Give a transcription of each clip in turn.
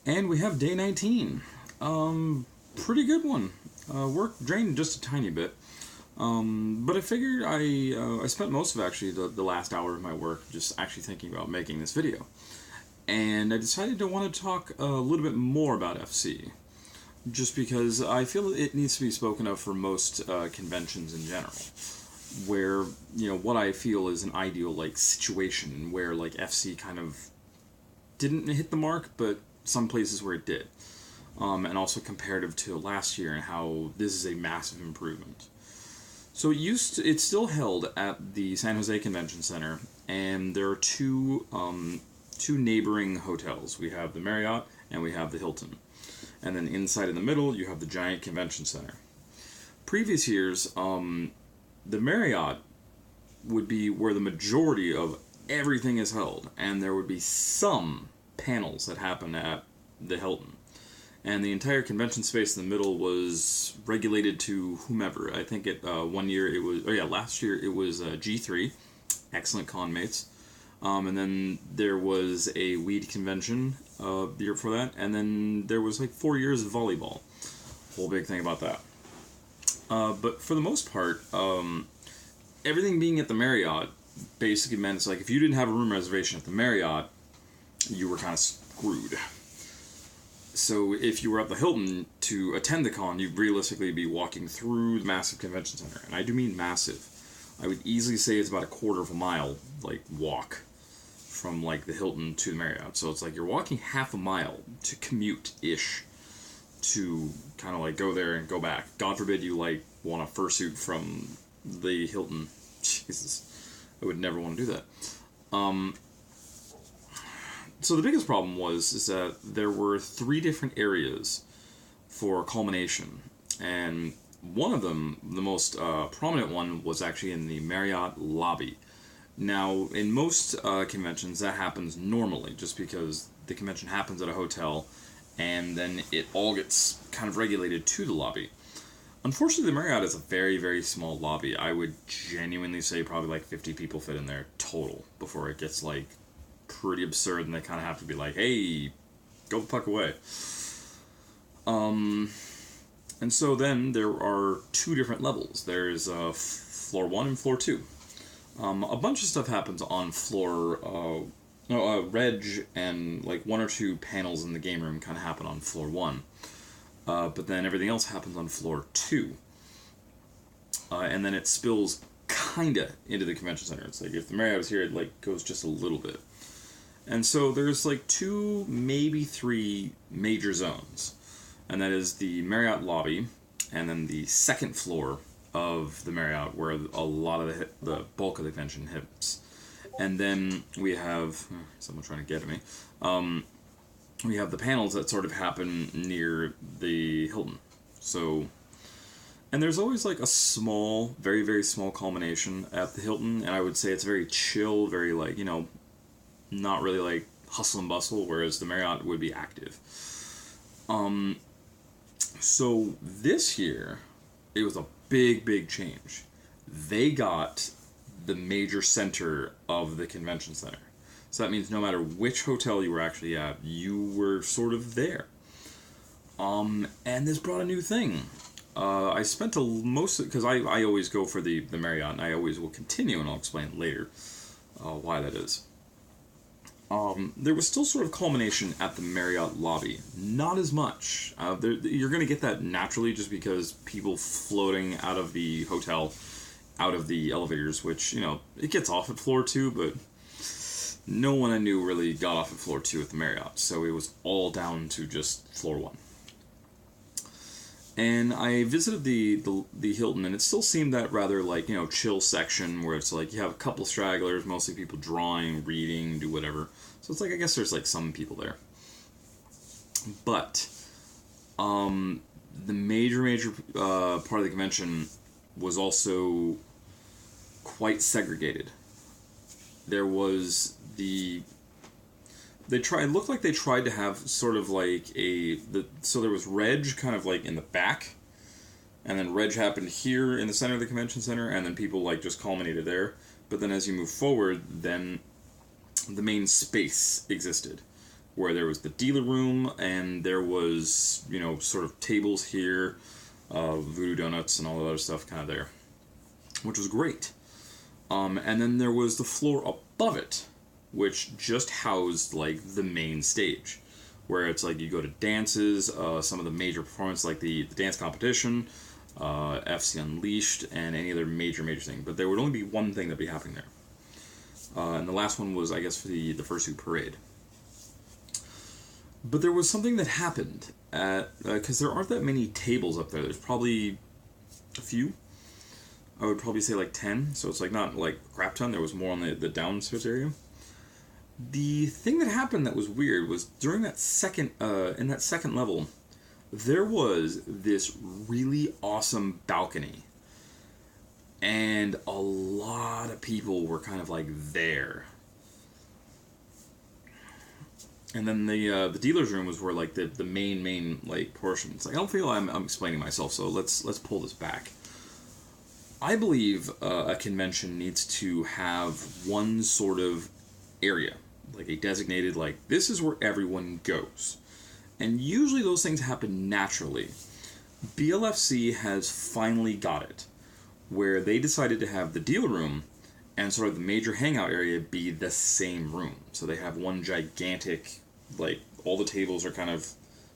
And we have day 19. Pretty good one. Work drained just a tiny bit. But I figured I spent most of actually the last hour of my work just actually thinking about making this video. And I decided to want to talk a little bit more about FC. Just because I feel it needs to be spoken of for most conventions in general. Where, what I feel is an ideal, situation where, FC kind of didn't hit the mark, but some places where it did. And also comparative to last year and how this is a massive improvement. So it's still held at the San Jose Convention Center, and there are two neighboring hotels. We have the Marriott and we have the Hilton. And then inside in the middle, you have the giant convention center. Previous years, the Marriott would be where the majority of everything is held, and there would be some panels that happen at the Hilton. And the entire convention space in the middle was regulated to whomever. I think last year it was G3, excellent con mates. And then there was a weed convention the year before that, and then there was 4 years of volleyball. Whole big thing about that. But for the most part, everything being at the Marriott basically meant it's if you didn't have a room reservation at the Marriott, you were kind of screwed. So if you were at the Hilton to attend the con, you'd realistically be walking through the massive convention center. And I do mean massive. I would easily say it's about a quarter of a mile, walk from, the Hilton to the Marriott. So it's you're walking half a mile to commute-ish to kind of, go there and go back. God forbid you, want a fursuit from the Hilton. Jesus. I would never want to do that. So the biggest problem is that there were 3 different areas for culmination, and one of them, the most prominent one, was actually in the Marriott lobby. Now, in most conventions, that happens normally, just because the convention happens at a hotel, and then it all gets kind of regulated to the lobby. Unfortunately, the Marriott is a very, very small lobby. I would genuinely say probably 50 people fit in there total before it gets pretty absurd, and they kind of have to be hey, go the fuck away. And so then there are 2 different levels. There's floor 1 and floor 2. A bunch of stuff happens on floor reg, and 1 or 2 panels in the game room kind of happen on floor 1. But then everything else happens on floor 2. And then it spills kinda into the convention center. It's if the Marriott was here, it goes just a little bit. And so there's 2, maybe 3 major zones. And that is the Marriott lobby, and then the second floor of the Marriott, where a lot of the bulk of the convention hits. And then we have someone trying to get at me. We have the panels that sort of happen near the Hilton. So, and there's always a small, very, very small culmination at the Hilton, and I would say it's very chill, very not really hustle and bustle, whereas the Marriott would be active. So this year, it was a big, big change. They got the major center of the convention center. So that means no matter which hotel you were actually at, you were sort of there. And this brought a new thing. I spent because I always go for the Marriott, and I always will continue, and I'll explain later why that is. There was still sort of culmination at the Marriott lobby. Not as much. You're going to get that naturally just because people floating out of the hotel, out of the elevators, which, it gets off at floor 2, but no one I knew really got off at floor 2 at the Marriott, so it was all down to just floor 1. And I visited the Hilton, and it still seemed that rather chill section where it's you have a couple stragglers, mostly people drawing, reading, do whatever. So it's I guess there's some people there. But the major part of the convention was also quite segregated. There was it looked like they tried to have sort of so there was Reg kind of in the back, and then Reg happened here in the center of the convention center, and then people just culminated there. But then as you move forward, then the main space existed. where there was the dealer room, and there was, sort of tables here, Voodoo Donuts and all that other stuff kind of there, which was great. And then there was the floor above it, which just housed, like, the main stage, where it's like you go to dances, some of the major performances, like the dance competition, FC Unleashed, and any other major thing. But there would only be one thing that'd be happening there. And the last one was, I guess, for the Fursuit Parade. But there was something that happened because there aren't that many tables up there. There's probably a few. I would probably say like 10. So it's like not like a crap ton. There was more on the downstairs area. The thing that happened that was weird was during that in that second level, there was this really awesome balcony. And a lot of people were kind of like there. And then the dealer's room was where like the main like portion. It's like, I don't feel I'm explaining myself, so let's pull this back. I believe a convention needs to have one sort of area, like a designated, like, this is where everyone goes. And usually those things happen naturally. BLFC has finally got it, where they decided to have the dealer room and sort of the major hangout area be the same room. So they have one gigantic, like, all the tables are kind of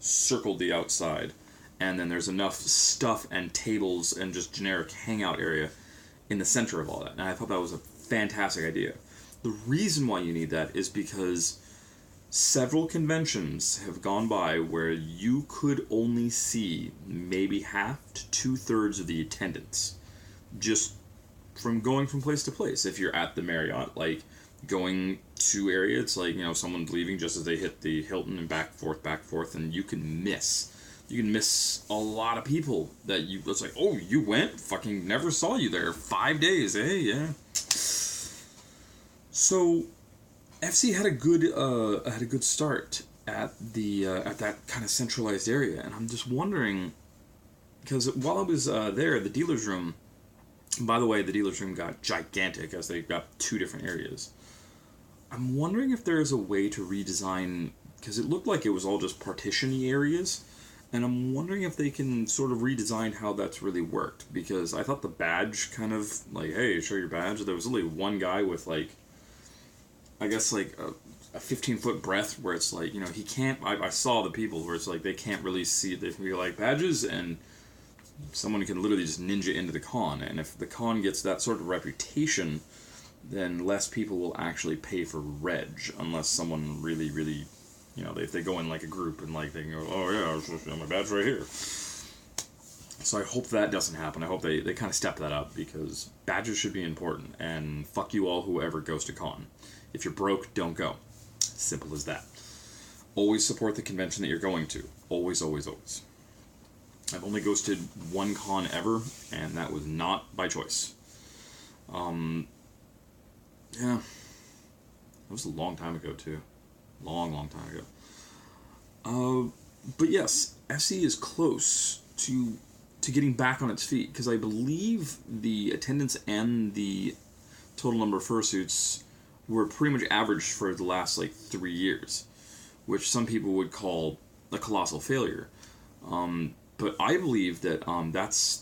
circled the outside, and then there's enough stuff and tables and just generic hangout area in the center of all that. And I thought that was a fantastic idea. The reason why you need that is because several conventions have gone by where you could only see maybe half to 2/3 of the attendance just from going from place to place. If you're at the Marriott, like, going to area, it's like, someone's leaving just as they hit the Hilton and back forth, and you can miss a lot of people that it's like, oh, you went? Fucking never saw you there. 5 days, eh? Yeah. So FC had a good start at that kind of centralized area, and I'm just wondering, because while I was there, the dealer's room, by the way, the dealer's room got gigantic as they got 2 different areas. I'm wondering if there is a way to redesign, because it looked like it was all just partition-y areas, and I'm wondering if they can sort of redesign how that's really worked, because I thought the badge kind of, like, hey, show your badge. There was only one guy with, like, I guess, like, a 15-foot breadth where it's like, he can't, I saw the people where it's like they can't really see it. They can be like badges, and someone can literally just ninja into the con. And if the con gets that sort of reputation, then less people will actually pay for reg, unless someone really, really, if they go in like a group and like they can go, oh yeah, I was supposed to have my badge right here. So I hope that doesn't happen. I hope they kind of step that up, because badges should be important, and fuck you all whoever goes to con. If you're broke, don't go. Simple as that. Always support the convention that you're going to. Always, always, always. I've only ghosted one con ever, and that was not by choice. Yeah. That was a long time ago, too. Long time ago. But yes, FC is close to getting back on its feet, because I believe the attendance and the total number of fursuits were pretty much average for the last, like, 3 years, which some people would call a colossal failure. But I believe that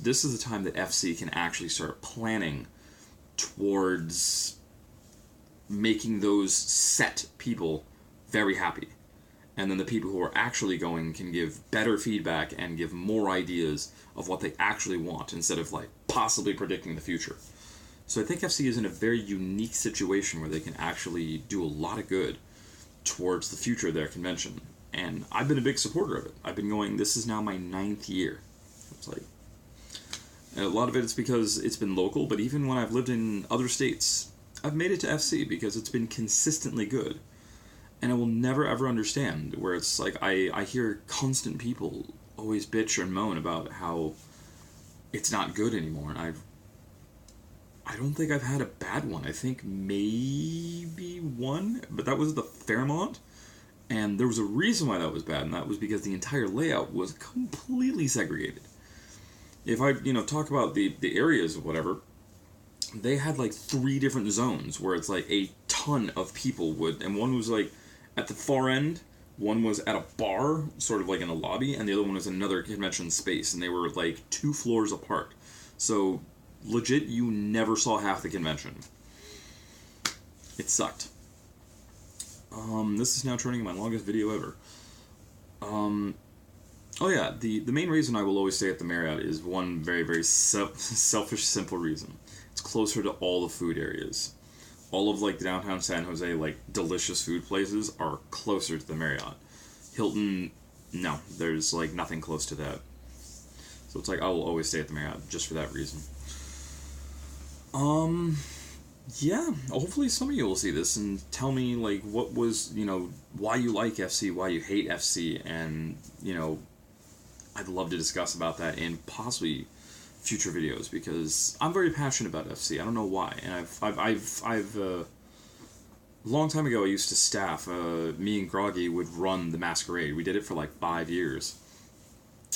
this is the time that FC can actually start planning towards making those set people very happy. And then the people who are actually going can give better feedback and give more ideas of what they actually want, instead of, like, possibly predicting the future. So I think FC is in a very unique situation where they can actually do a lot of good towards the future of their convention. And I've been a big supporter of it. I've been going, this is now my 9th year. It's like, and a lot of it is because it's been local, but even when I've lived in other states, I've made it to FC because it's been consistently good. And I will never ever understand where it's like, I hear constant people always bitch and moan about how it's not good anymore, and I don't think I've had a bad one. I think maybe one, but that was the Fairmont, and there was a reason why that was bad, and that was because the entire layout was completely segregated. If I, talk about the areas or whatever, they had like 3 different zones where it's like a ton of people would, and one was like at the far end One was at a bar, sort of like in a lobby, and the other one was another convention space, and they were like 2 floors apart. So, legit, you never saw half the convention. It sucked. This is now turning my longest video ever. Oh yeah, the main reason I will always stay at the Marriott is one very, very selfish, simple reason. It's closer to all the food areas. All of like the downtown San Jose, like delicious food places are closer to the Marriott. Hilton, no, there's like nothing close to that. So it's like I will always stay at the Marriott just for that reason. Yeah, hopefully some of you will see this and tell me like what was, why you like FC, why you hate FC, and I'd love to discuss about that in possibly future videos because I'm very passionate about FC. I don't know why, and I've a long time ago I used to staff. Me and Groggy would run the Masquerade. We did it for like 5 years,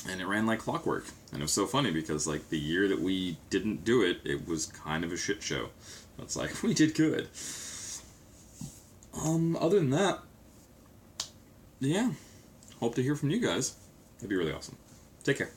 and it ran like clockwork. And it was so funny because like the year that we didn't do it, it was kind of a shit show. It's like we did good. Other than that, yeah, hope to hear from you guys. That'd be really awesome. Take care.